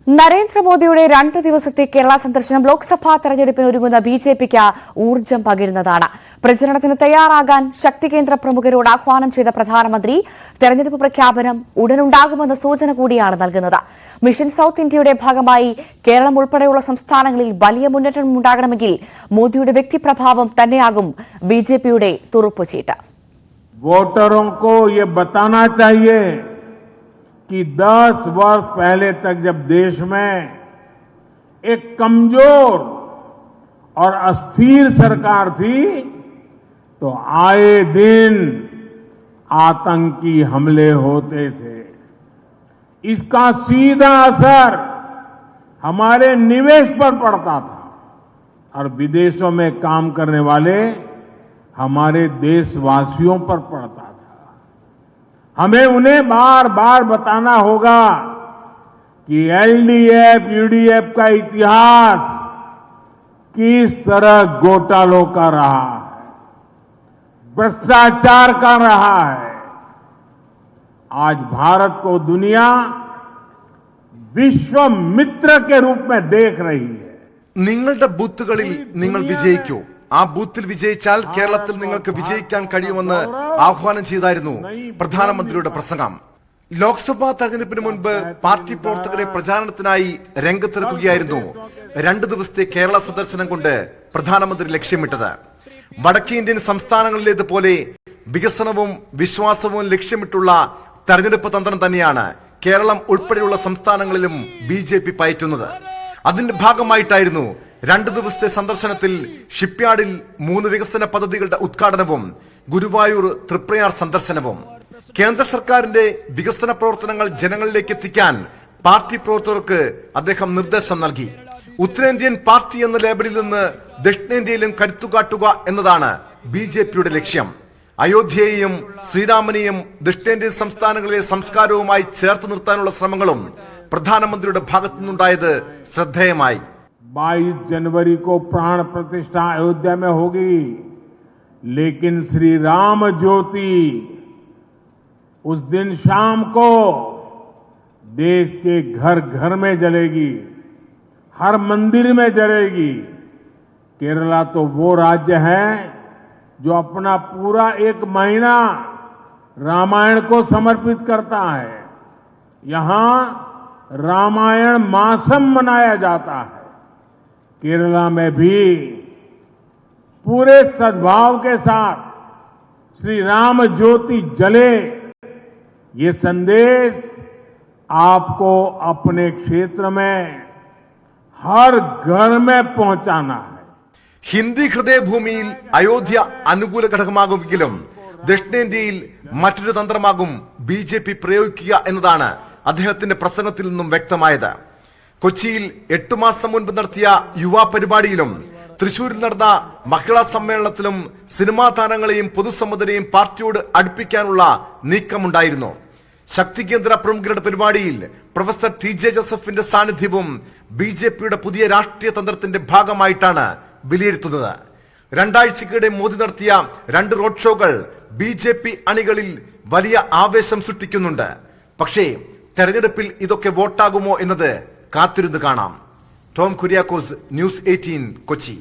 നരേന്ദ്രമോദിയുടെ 2 ദിവസത്തെ കേരള സന്ദർശനം ലോക്സഭാ തെരഞ്ഞെടുപ്പിന് ഒരുങ്ങുന്ന ബിജെപിക്ക് ഊർജ്ജം പകരുന്നതാണ്. പ്രചരണത്തിന് തയ്യാറാകാൻ ശക്തി കേന്ദ്ര പ്രമുഖരോട് ആഹ്വാനം ചെയ്ത പ്രധാനമന്ത്രി തെരഞ്ഞെടുപ്പ് പ്രഖ്യാപനം ഉടനുണ്ടാകുമെന്ന സൂചന കൂടിയാണ് നൽകുന്നത്. മിഷൻ സൌത്ത് ഇന്ത്യയുടെ ഭാഗമായി കേരളം ഉൾപ്പെടെയുള്ള സംസ്ഥാനങ്ങളിൽ വലിയ മുന്നേറ്റം ഉണ്ടാകണമെങ്കിൽ മോദിയുടെ വ്യക്തിപ്രഭാവം തന്നെയാകും ബിജെപിയുടെ തുറുപ്പുചീട്ട്. वोटरों को ये बताना चाहिए कि 10 वर्ष पहले तक जब देश में एक कमजोर और अस्थिर सरकार थी तो आए दिन आतंकी हमले होते थे. इसका सीधा असर हमारे निवेश पर पड़ता था और विदेशों में काम करने वाले हमारे देशवासियों पर पड़ता था. हमें उन्हें बार बार बताना होगा कि एलडीएफ यूडीएफ का इतिहास किस तरह घोटालों का रहा है, भ्रष्टाचार का रहा है. आज भारत को दुनिया विश्व मित्र के रूप में देख रही है. നിങ്ങളുടെ ബൂത്തുകളിൽ നിങ്ങൾ വിജയിക്കൂ. ആ ബൂത്തിൽ വിജയിച്ചാൽ കേരളത്തിൽ നിങ്ങൾക്ക് വിജയിക്കാൻ കഴിയുമെന്ന് ആഹ്വാനം ചെയ്തായിരുന്നു പ്രധാനമന്ത്രിയുടെ പ്രസംഗം. ലോക്സഭാ തെരഞ്ഞെടുപ്പിന് മുൻപ് പാർട്ടി പ്രവർത്തകരെ പ്രചാരണത്തിനായി രംഗത്തിറക്കുകയായിരുന്നു 2 ദിവസത്തെ കേരള സന്ദർശനം കൊണ്ട് പ്രധാനമന്ത്രി ലക്ഷ്യമിട്ടത്. വടക്കേ ഇന്ത്യൻ സംസ്ഥാനങ്ങളിലേതുപോലെ വികസനവും വിശ്വാസവും ലക്ഷ്യമിട്ടുള്ള തെരഞ്ഞെടുപ്പ് തന്ത്രം തന്നെയാണ് കേരളം ഉൾപ്പെടെയുള്ള സംസ്ഥാനങ്ങളിലും ബിജെപി പയറ്റുന്നത്. അതിന്റെ ഭാഗമായിട്ടായിരുന്നു 2 ദിവസത്തെ സന്ദർശനത്തിൽ ഷിപ്പ്യാർഡിൽ 3 വികസന പദ്ധതികളുടെ ഉദ്ഘാടനവും ഗുരുവായൂർ തൃപ്രയാർ സന്ദർശനവും. കേന്ദ്ര സർക്കാരിന്റെ വികസന പ്രവർത്തനങ്ങൾ ജനങ്ങളിലേക്ക് എത്തിക്കാൻ പാർട്ടി പ്രവർത്തകർക്ക് അദ്ദേഹം നിർദ്ദേശം നൽകി. ഉത്തരേന്ത്യൻ പാർട്ടി എന്ന ലേബലിൽ നിന്ന് ദക്ഷിണേന്ത്യയിലും കരുത്തുകാട്ടുക എന്നതാണ് ബിജെപിയുടെ ലക്ഷ്യം. അയോധ്യയെയും ശ്രീരാമനെയും ദക്ഷിണേന്ത്യൻ സംസ്ഥാനങ്ങളിലെ സംസ്കാരവുമായി ചേർത്ത് നിർത്താനുള്ള ശ്രമങ്ങളും പ്രധാനമന്ത്രിയുടെ ഭാഗത്തു നിന്നുണ്ടായത് ശ്രദ്ധേയമായി. 22 जनवरी को प्राण प्रतिष्ठा अयोध्या में होगी, लेकिन श्री राम ज्योति उस दिन शाम को देश के घर घर में जलेगी, हर मंदिर में जलेगी. केरला तो वो राज्य है जो अपना पूरा 1 महीना रामायण को समर्पित करता है. यहां रामायण मासम मनाया जाता है. केरला में भी पूरे सद्भाव के साथ श्री राम ज्योति जले, ये संदेश आपको अपने क्षेत्र में हर घर में पहुंचाना है. ഹിന്ദി ഹൃദയഭൂമിയിൽ അയോധ്യ അനുകൂല ഘടകമാകുമെങ്കിലും ദക്ഷിണേന്ത്യയിൽ മറ്റൊരു തന്ത്രമാകും ബിജെപി പ്രയോഗിക്കുക എന്നതാണ് അദ്ദേഹത്തിന്റെ പ്രസംഗത്തിൽ നിന്നും വ്യക്തമായത്. കൊച്ചിയിൽ 8 മാസം മുൻപ് നടത്തിയ യുവാ പരിപാടിയിലും തൃശൂരിൽ നടന്ന മഹിളാ സമ്മേളനത്തിലും സിനിമാ താരങ്ങളെയും പൊതുസമ്മതരെയും പാർട്ടിയോട് അടുപ്പിക്കാനുള്ള നീക്കമുണ്ടായിരുന്നു. ശക്തി കേന്ദ്ര പ്രമുഖരുടെ പരിപാടിയിൽ പ്രൊഫസർ TJ ജോസഫിന്റെ സാന്നിധ്യവും ബിജെപിയുടെ പുതിയ രാഷ്ട്രീയ തന്ത്രത്തിന്റെ ഭാഗമായിട്ടാണ് വിലയിരുത്തുന്നത്. 2 ആഴ്ചക്കിടെ മോദി നടത്തിയ 2 റോഡ് ഷോകൾ ബിജെപി അണികളിൽ വലിയ ആവേശം സൃഷ്ടിക്കുന്നുണ്ട്. പക്ഷേ തെരഞ്ഞെടുപ്പിൽ ഇതൊക്കെ വോട്ടാകുമോ എന്നത് കാത്തിരുന്ന് കാണാം. Tom Kuriakose, news 18, Kochi.